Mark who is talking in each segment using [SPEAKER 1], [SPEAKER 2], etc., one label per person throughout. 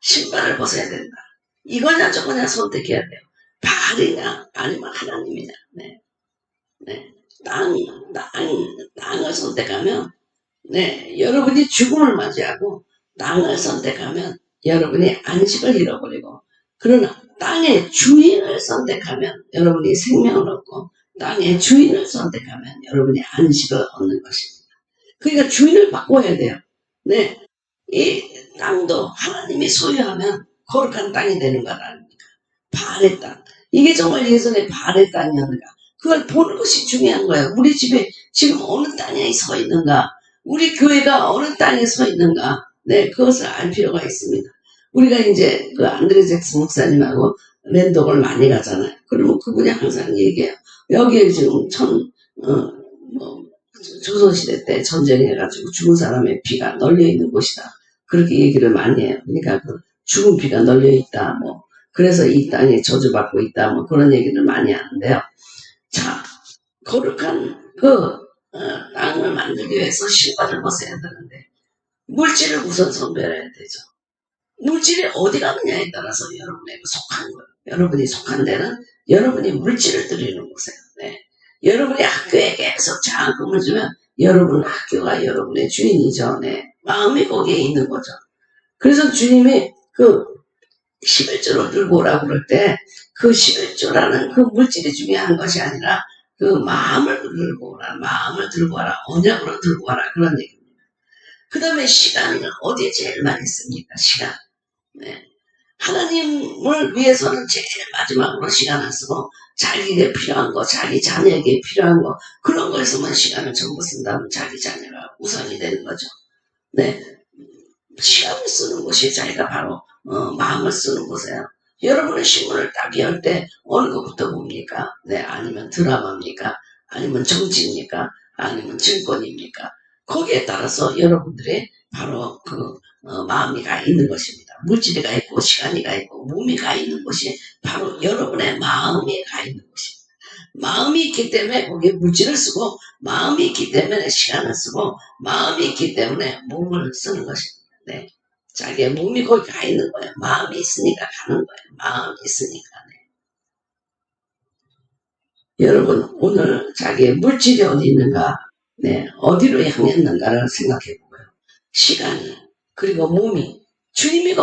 [SPEAKER 1] 신발을 벗어야 된다. 이거냐 저거냐 선택해야 돼요. 바알이냐 아니면 하나님이냐. 네. 네. 땅을 선택하면 여러분이 죽음을 맞이하고 땅을 선택하면 여러분이 안식을 잃어버리고, 그러나 땅의 주인을 선택하면 여러분이 생명을 얻고, 땅의 주인을 선택하면 여러분이 안식을 얻는 것입니다. 그러니까 주인을 바꿔야 돼요. 네. 이 땅도 하나님이 소유하면 거룩한 땅이 되는 것 아닙니까? 바알의 땅. 이게 정말 예전에 바알의 땅이었는가? 그걸 보는 것이 중요한 거예요. 우리 집에 지금 어느 땅에 서 있는가? 우리 교회가 어느 땅에 서 있는가? 네, 그것을 알 필요가 있습니다. 우리가 이제 그 안드레 잭슨 목사님하고 랜독을 많이 가잖아요. 그러면 그분이 항상 얘기해요. 여기에 지금 조선시대 때 전쟁해가지고 죽은 사람의 피가 널려있는 곳이다. 그렇게 얘기를 많이 해요. 그러니까 그 죽은 피가 널려있다. 그래서 이 땅에 저주받고 있다. 그런 얘기를 많이 하는데요. 자, 거룩한 땅을 만들기 위해서 신발을 벗어야 되는데, 물질을 우선 선별해야 되죠. 물질이 어디 가느냐에 따라서 여러분에게 속한 거예요. 여러분이 속한 데는 여러분이 물질을 드리는 곳이에요. 네. 여러분이 학교에 계속 장학금을 주면 여러분 학교가 여러분의 주인이죠. 네. 마음이 거기에 있는 거죠. 그래서 주님이 그 11조를 들고 오라고 그럴 때 그 11조라는 그 물질이 중요한 것이 아니라 그 마음을 들고 오라, 마음을 들고 와라, 언약으로 들고 와라, 그런 얘기입니다. 그 다음에 시간은 어디에 제일 많이 씁니까? 시간. 네. 하나님을 위해서는 제일 마지막으로 시간을 쓰고, 자기에게 필요한 거, 자기 자녀에게 필요한 거, 그런 거에서만 시간을 전부 쓴다면 자기 자녀가 우선이 되는 거죠. 네. 시간을 쓰는 곳이 자기가 바로 마음을 쓰는 곳이에요. 여러분의 신문을 딱 열 때 어느 것부터 봅니까? 네, 아니면 드라마입니까? 아니면 정치입니까? 아니면 증권입니까? 거기에 따라서 여러분들의 바로 마음이 가 있는 것입니다. 물질이 가 있고 시간이 가 있고 몸이 가 있는 것이 바로 여러분의 마음이 가 있는 것입니다. 마음이 있기 때문에 거기에 물질을 쓰고, 마음이 있기 때문에 시간을 쓰고, 마음이 있기 때문에 몸을 쓰는 것입니다. 네. 자기의 몸이 거기 가 있는 거예요. 마음이 있으니까 가는 거예요. 마음이 있으니까. 네. 여러분, 오늘 자기의 물질이 어디 있는가, 어디로 향했는가를 생각해 보고요. 시간이, 그리고 몸이, 주님이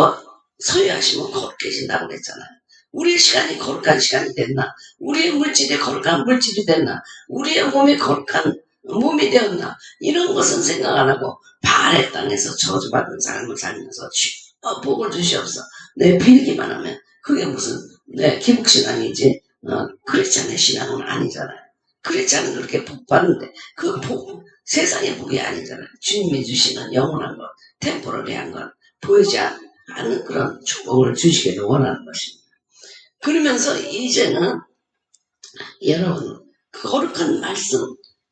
[SPEAKER 1] 소유하시면 거룩해진다고 그랬잖아요. 우리의 시간이 거룩한 시간이 됐나? 우리의 물질이 거룩한 물질이 됐나? 우리의 몸이 거룩한 몸이 되었나? 이런 것은 생각 안 하고 바알의 땅에서 저주받은 삶을 살면서 복을 주시옵소서. 빌기만 하면 그게 무슨 기복신앙이지 크리스찬의 신앙은 아니잖아요. 크리스찬은 그렇게 복 받는데 그 복, 세상의 복이 아니잖아요. 주님이 주시는 영원한 것, 템포러리한 것, 보이지 않는 그런 축복을 주시기를 원하는 것입니다. 그러면서 이제는 여러분, 거룩한 말씀,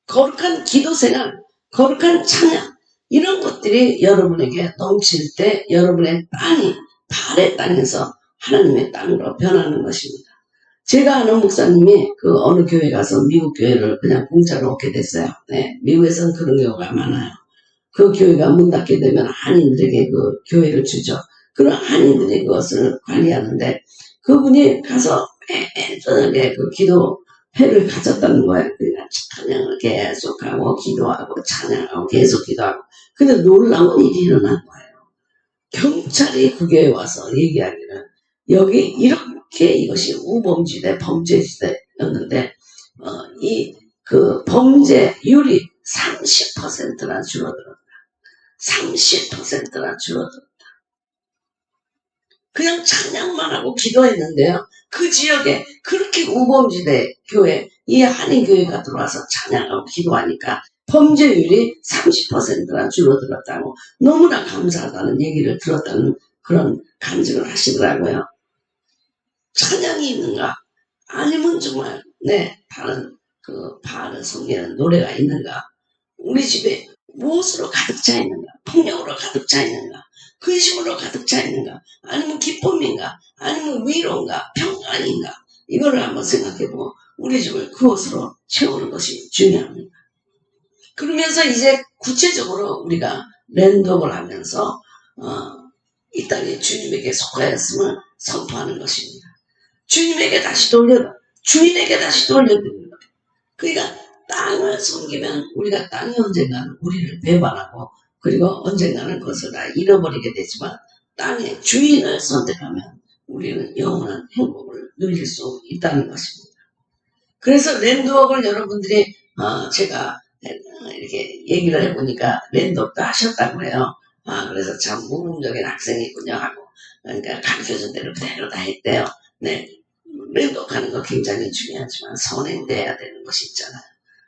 [SPEAKER 1] 거룩한 기도생활, 거룩한 찬양, 이런 것들이 여러분에게 넘칠 때 여러분의 땅이 바알의 땅에서 하나님의 땅으로 변하는 것입니다. 제가 아는 목사님이 어느 교회 가서 미국 교회를 그냥 공짜로 얻게 됐어요. 네, 미국에서는 그런 경우가 많아요. 그 교회가 문 닫게 되면 한인들에게 그 교회를 주죠. 그런 한인들이 그것을 관리하는데, 그분이 가서 매일 저녁에 그 기도회를 가졌다는 거예요. 그러니까 찬양을 계속하고 기도하고 찬양하고 계속 기도하고. 근데 놀라운 일이 일어난 거예요. 경찰이 그 교회에 와서 얘기하기를 여기 이렇게 이것이 우범지대 범죄지대였는데 그 범죄율이 30%나 줄어들었다. 30%나 줄어들었다. 그냥 찬양만 하고 기도했는데요. 그 지역에 그렇게 우범지대 교회, 이 한인교회가 들어와서 찬양하고 기도하니까 범죄율이 30%나 줄어들었다고 너무나 감사하다는 얘기를 들었다는 그런 간증을 하시더라고요. 찬양이 있는가? 아니면 정말 다른 바알을 섬기는 노래가 있는가? 우리 집에 무엇으로 가득 차 있는가? 폭력으로 가득 차 있는가? 근심으로 가득 차 있는가? 아니면 기쁨인가? 아니면 위로인가? 평안인가? 이거를 한번 생각해보고 우리 집을 그것으로 채우는 것이 중요합니다. 그러면서 이제 구체적으로 우리가 랜독을 하면서 이 땅이 주님에게 속하였음을 선포하는 것입니다. 주님에게 다시 돌려, 주인에게 다시 돌려드리는 거예요. 그러니까 땅을 섬기면 우리가 땅이 언젠가는 우리를 배반하고 그리고 언젠가는 그것을 다 잃어버리게 되지만 땅의 주인을 선택하면 우리는 영원한 행복을 누릴 수 있다는 것입니다. 그래서 랜드웍을 여러분들이 제가 이렇게 얘기를 해보니까 랜드웍도 하셨다고 해요. 그래서 참 모범적인 학생이군요 하고 그러니까 가르쳐준 대로 그대로 다 했대요. 네, 랜드웍하는 거 굉장히 중요하지만 선행돼야 되는 것이 있잖아요.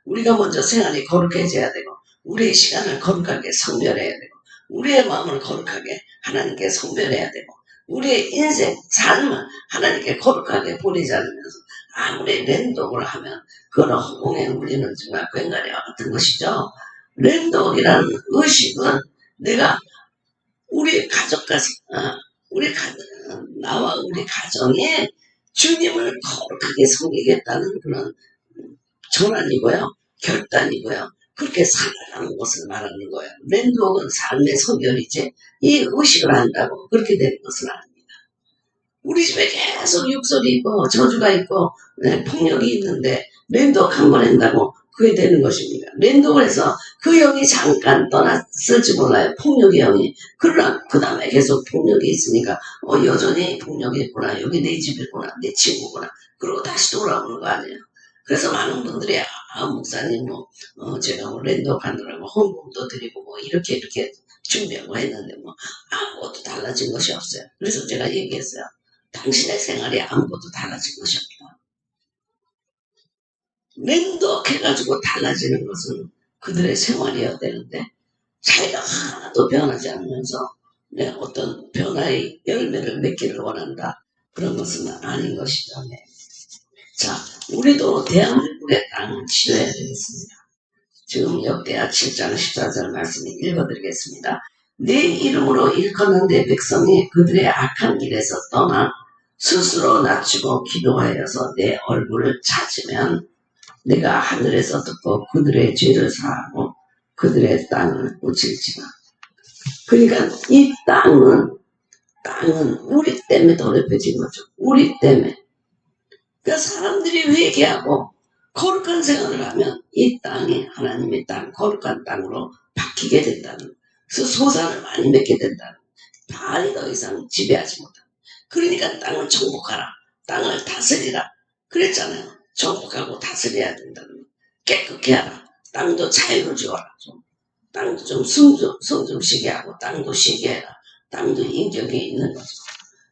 [SPEAKER 1] 우리가 먼저 생활이 거룩해져야 되고 우리의 시간을 거룩하게 성별해야 되고 우리의 마음을 거룩하게 하나님께 성별해야 되고 우리의 인생, 삶을 하나님께 거룩하게 보내지 않으면서 아무리 랜독을 하면 그거는 허공에 울리는 정말 꽹과리와 같은 것이죠. 랜독이라는 의식은 내가 우리 가족과 나와 우리 가정에 주님을 거룩하게 섬기겠다는 그런 전환이고요. 결단이고요. 그렇게 살아가는 것을 말하는 거예요. 랜독은 삶의 성결이지 이 의식을 한다고 그렇게 되는 것은 아닙니다. 우리 집에 계속 육설이 있고 저주가 있고 폭력이 있는데 랜독 한 번 한다고 그게 되는 것입니다. 랜독을 해서 그 영이 잠깐 떠났을지 몰라요. 폭력의 영이. 그러나 그 다음에 계속 폭력이 있으니까 여전히 폭력이 있구나. 여기 내 집이구나. 내 친구구나. 그러고 다시 돌아오는 거 아니에요. 그래서 많은 분들이 목사님 제가 랜독 하느라고 헌금도 드리고 이렇게 준비하고 했는데 아무것도 달라진 것이 없어요. 그래서 제가 얘기했어요. 당신의 생활이 아무것도 달라진 것이 없다. 랜독 해가지고 달라지는 것은 그들의 생활이어야 되는데 자기가 하나도 변하지 않으면서 어떤 변화의 열매를 맺기를 원한다. 그런 것은 아닌 것이죠. 네. 자, 우리도 대한민국의 땅을 치료해야 되겠습니다. 지금 역대하 7장 14절 말씀을 읽어드리겠습니다. 내 이름으로 일컫는 내 백성이 그들의 악한 길에서 떠나 스스로 낮추고 기도하여서 내 얼굴을 찾으면 내가 하늘에서 듣고 그들의 죄를 사하고 그들의 땅을 고칠지라. 그러니까 이 땅은 우리 때문에 더럽혀진 거죠. 우리 때문에. 그러니까 사람들이 회개하고 거룩한 생활을 하면 이 땅이 하나님의 땅, 거룩한 땅으로 바뀌게 된다는, 그래서 소산을 많이 맺게 된다는, 바알이 더 이상 지배하지 못한다. 그러니까 땅을 정복하라, 땅을 다스리라 그랬잖아요. 정복하고 다스려야 된다는, 깨끗게 하라, 땅도 자유를 주어라, 땅도 좀 숨 좀 쉬게 하고 땅도 쉬게 해라, 땅도 인격이 있는 거죠.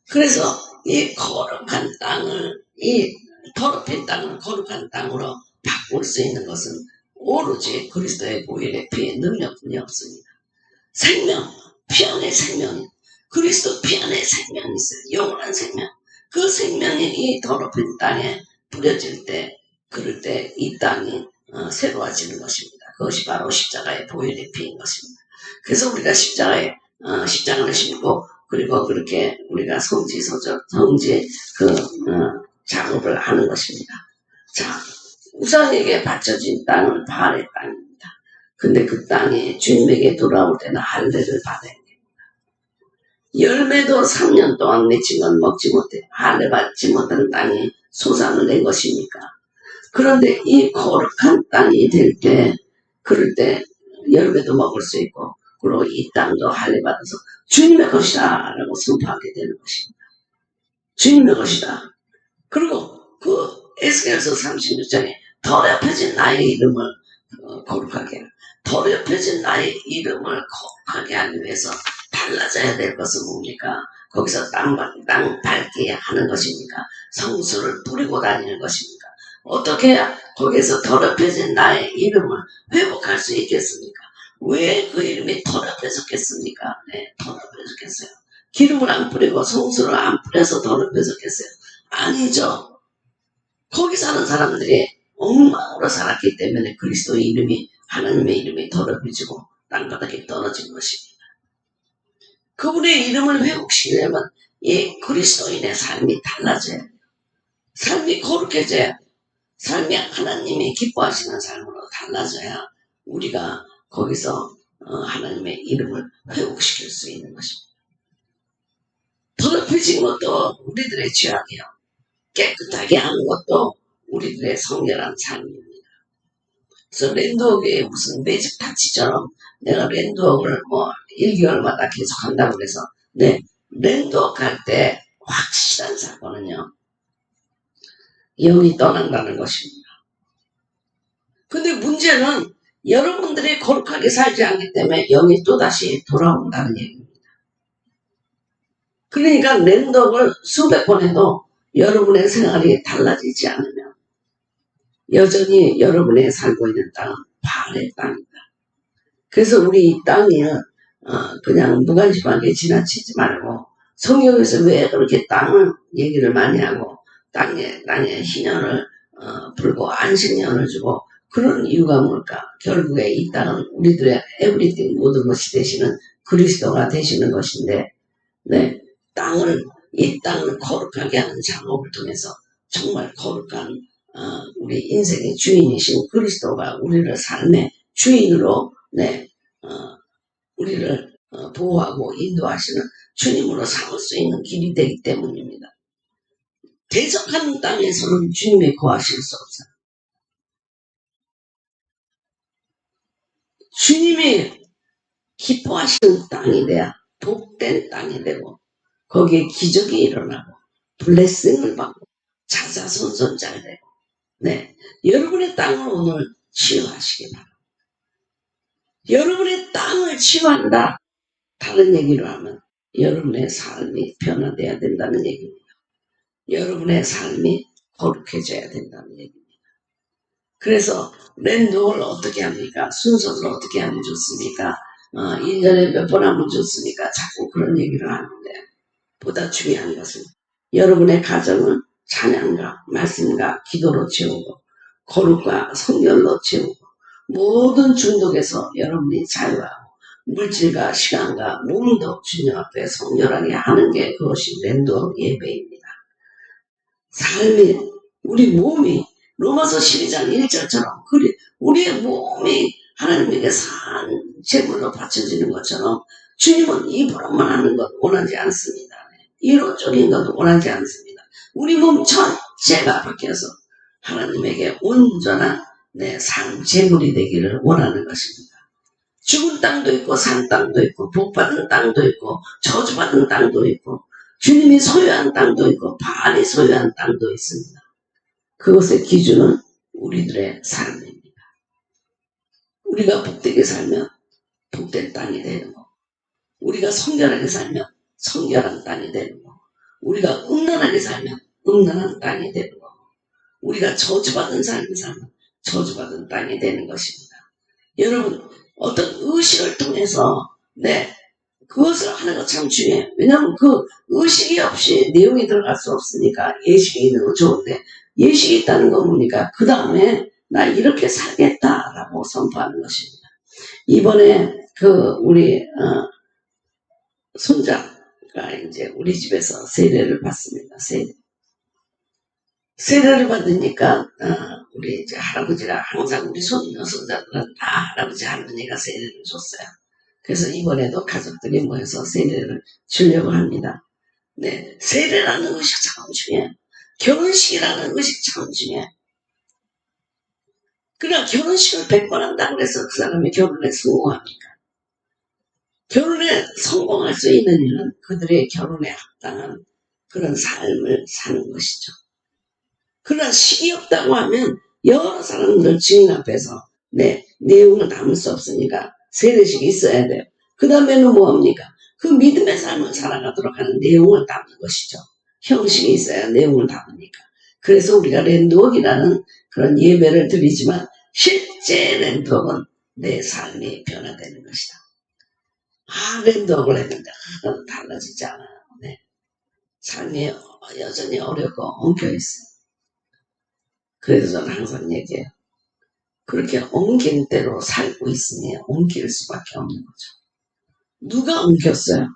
[SPEAKER 1] 그래서 이 거룩한 땅을, 이 더럽힌 땅을 거룩한 땅으로 바꿀 수 있는 것은 오로지 그리스도의 보혈의 피의 능력뿐이 없습니다. 생명, 피 안에 생명이, 그리스도 피 안에 생명이 있어요. 영원한 생명. 그 생명이 이 더럽힌 땅에 뿌려질 때, 그럴 때 이 땅이 새로워지는 것입니다. 그것이 바로 십자가의 보혈의 피인 것입니다. 그래서 우리가 십자가를 심고 그리고 그렇게 우리가 성지 작업을 하는 것입니다. 자, 우상에게 바쳐진 땅은 바알의 땅입니다. 근데 그 땅이 주님에게 돌아올 때는 할례를 받아야 됩니다. 열매도 3년 동안 맺힌 건 먹지 못해. 할례 받지 못한 땅이 소산을 낸 것입니까? 그런데 이 거룩한 땅이 될 때, 그럴 때 열매도 먹을 수 있고, 그리고 이 땅도 할례 받아서 주님의 것이다 라고 선포하게 되는 것입니다. 주님의 것이다. 그리고 그 에스겔서 36장에 더럽혀진 나의 이름을 거룩하게 해라. 더럽혀진 나의 이름을 거룩하게 하기 위해서 달라져야 될 것은 뭡니까? 거기서 땅 밟게 하는 것입니까? 성수를 뿌리고 다니는 것입니까? 어떻게 해야 거기서 더럽혀진 나의 이름을 회복할 수 있겠습니까? 왜 그 이름이 더럽혀졌겠습니까? 네, 더럽혀졌겠어요. 기름을 안 뿌리고 성수를 안 뿌려서 더럽혀졌겠어요? 아니죠. 거기 사는 사람들이 엉망으로 살았기 때문에 그리스도의 이름이, 하나님의 이름이 더럽혀지고 땅바닥에 떨어진 것입니다. 그분의 이름을 회복시키려면 이 그리스도인의 삶이 달라져야 돼요. 삶이 거룩해져야 돼요. 삶이 하나님이 기뻐하시는 삶으로 달라져야 우리가 거기서 하나님의 이름을 회복시킬 수 있는 것입니다. 더럽혀진 것도 우리들의 죄악이요. 깨끗하게 하는 것도 우리들의 성결한 삶입니다. 그래서 랜드워크에 무슨 매직 타치처럼 내가 랜드워크를 뭐 1개월마다 계속 한다고 해서 네, 랜드워크 할 때 확실한 사건은요. 영이 떠난다는 것입니다. 근데 문제는 여러분들이 거룩하게 살지 않기 때문에 영이 또다시 돌아온다는 얘기입니다. 그러니까 랜드워크를 수백 번 해도 여러분의 생활이 달라지지 않으면 여전히 여러분이 살고 있는 땅은 바알의 땅이다. 그래서 우리 이 땅이는 그냥 무관심하게 지나치지 말고 성경에서 왜 그렇게 땅을 얘기를 많이 하고 땅에 희년을 불고 안식년을 주고 그런 이유가 뭘까? 결국에 이 땅은 우리들의 에브리띵 모든 것이 되시는 그리스도가 되시는 것인데 네, 이 땅을 거룩하게 하는 작업을 통해서 정말 거룩한 우리 인생의 주인이신 그리스도가 우리를 삶의 주인으로 네, 우리를 보호하고 인도하시는 주님으로 삼을 수 있는 길이 되기 때문입니다. 대적하는 땅에서는 주님이 거하실 수 없어요. 주님이 기뻐하시는 땅이 돼야 복된 땅이 되고 거기에 기적이 일어나고 블레싱을 받고 자자손손 잘 되고 네, 여러분의 땅을 오늘 치유하시기 바랍니다. 여러분의 땅을 치유한다. 다른 얘기로 하면 여러분의 삶이 변화돼야 된다는 얘기입니다. 여러분의 삶이 거룩해져야 된다는 얘기입니다. 그래서 랜드워크를 어떻게 합니까? 순서를 어떻게 하면 좋습니까? 1년에 몇 번 하면 좋습니까? 자꾸 그런 얘기를 하는데 보다 중요한 것은 여러분의 가정은 찬양과 말씀과 기도로 채우고 거룩과 성결로 채우고 모든 중독에서 여러분이 자유하고 물질과 시간과 몸도 주님 앞에 성결하게 하는 게 그것이 랜드워크 예배입니다. 삶이 우리 몸이 로마서 12장 1절처럼 우리의 몸이 하나님에게 산 제물로 바쳐지는 것처럼 주님은 입으로만 하는 것 원하지 않습니다. 이론적인 것도 원하지 않습니다. 우리 몸 전체가 바뀌어서 하나님에게 온전한 산 제물이 되기를 원하는 것입니다. 죽은 땅도 있고 산 땅도 있고 복받은 땅도 있고 저주받은 땅도 있고 주님이 소유한 땅도 있고 바알이 소유한 땅도 있습니다. 그것의 기준은 우리들의 삶입니다. 우리가 복되게 살면 복된 땅이 되는 거, 우리가 성결하게 살면 성결한 땅이 되는 거, 우리가 음란하게 살면 음란한 땅이 되는 거, 우리가 저주받은 삶을 살면 저주받은 땅이 되는 것입니다. 여러분, 어떤 의식을 통해서 그것을 하는 거 참 중요해요. 왜냐하면 그 의식이 없이 내용이 들어갈 수 없으니까 예식이 있는 거 좋은데 예식이 있다는 건 뭡니까? 그 다음에 나 이렇게 살겠다라고 선포하는 것입니다. 이번에 우리 손자가 이제 우리 집에서 세례를 받습니다. 세례를 받으니까 우리 이제 할아버지가 항상 우리 손자들은 다 할아버지 할머니가 세례를 줬어요. 그래서 이번에도 가족들이 모여서 세례를 주려고 합니다. 네, 세례라는 의식 참 중요해요. 결혼식이라는 의식 참 중요해요. 그러나 결혼식을 100번 한다고 해서 그 사람이 결혼에 성공합니까? 결혼에 성공할 수 있는 일은 그들의 결혼에 합당한 그런 삶을 사는 것이죠. 그러나 식이 없다고 하면 여러 사람들 증인 앞에서 내용을 담을 수 없으니까 세례식이 있어야 돼요. 그 다음에는 뭐합니까? 그 믿음의 삶을 살아가도록 하는 내용을 담는 것이죠. 형식이 있어야 내용을 담으니까. 그래서 우리가 랜드워크라는 그런 예배를 드리지만 실제 랜드워크는 내 삶이 변화되는 것이다. 랜드워크를 했는데 달라지지 않아요. 삶이 여전히 어렵고 엉켜있어요. 그래서 저는 항상 얘기해요. 그렇게 엉킨 대로 살고 있으니 엉킬 수밖에 없는 거죠. 누가 엉켰어요?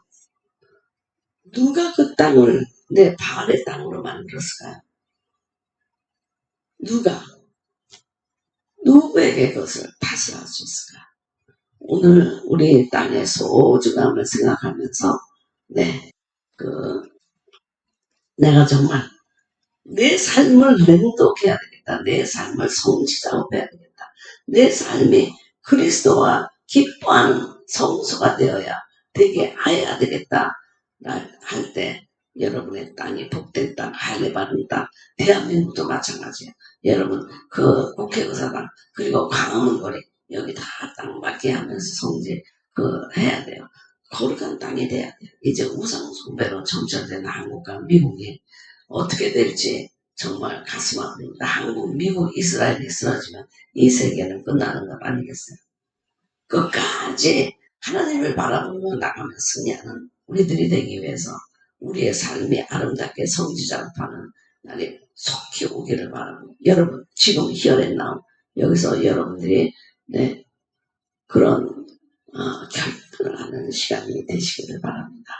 [SPEAKER 1] 누가 그 땅을 내 바알의 땅으로 만들었을까요? 누구에게 그것을 파스할 수 있을까? 오늘 우리 땅의 소중함을 생각하면서 내가 정말 내 삶을 냉독해야 되겠다. 내 삶을 성취작업해야 되겠다. 내 삶이 그리스도와 기뻐하는 성소가 되게 해야 되겠다. 할 때 여러분의 땅이 복된 땅, 할례 받은 땅, 대한민국도 마찬가지예요. 여러분 그 국회의사당 그리고 광화문 거리 여기 다 땅 맡게 하면서 성지 해야 돼요. 거룩한 땅이 돼야 돼요. 이제 우상 숭배로 점철되는 한국과 미국이 어떻게 될지 정말 가슴 아픕니다. 한국, 미국, 이스라엘이 쓰러지면 이 세계는 끝나는 것 아니겠어요? 끝까지 하나님을 바라보며 나가며 승리하는 우리들이 되기 위해서 우리의 삶이 아름답게 성지작업하는 날이 속히 오기를 바라고, 여러분 지금 히어앤나우 여기서 여러분들이 그런 결단을 하는 시간이 되시기를 바랍니다.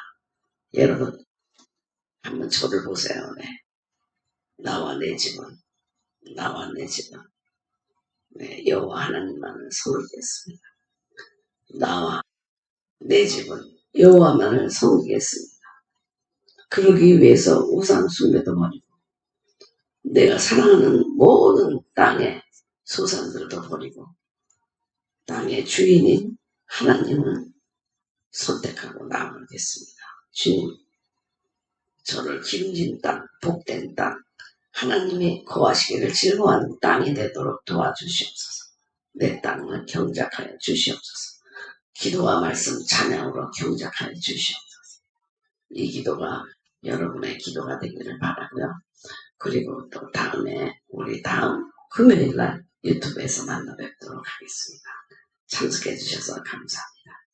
[SPEAKER 1] 여러분 한번 저를 보세요. 나와 내 집은 여호와 하나님만을 섬기겠습니다. 나와 내 집은 여호와만을 섬기겠습니다. 그러기 위해서 우상 숭배도 버리고 내가 사랑하는 모든 땅의 소산들도 버리고 땅의 주인인 하나님을 선택하고 나아가겠습니다. 주님, 저를 기름진 땅, 복된 땅, 하나님이 거하시기를 즐거워하는 땅이 되도록 도와주시옵소서. 내 땅을 경작하여 주시옵소서. 기도와 말씀, 찬양으로 경작하여 주시옵소서. 이 기도가 여러분의 기도가 되기를 바라고요. 그리고 또 다음에 우리 다음 금요일날 유튜브에서 만나 뵙도록 하겠습니다. 참석해 주셔서 감사합니다.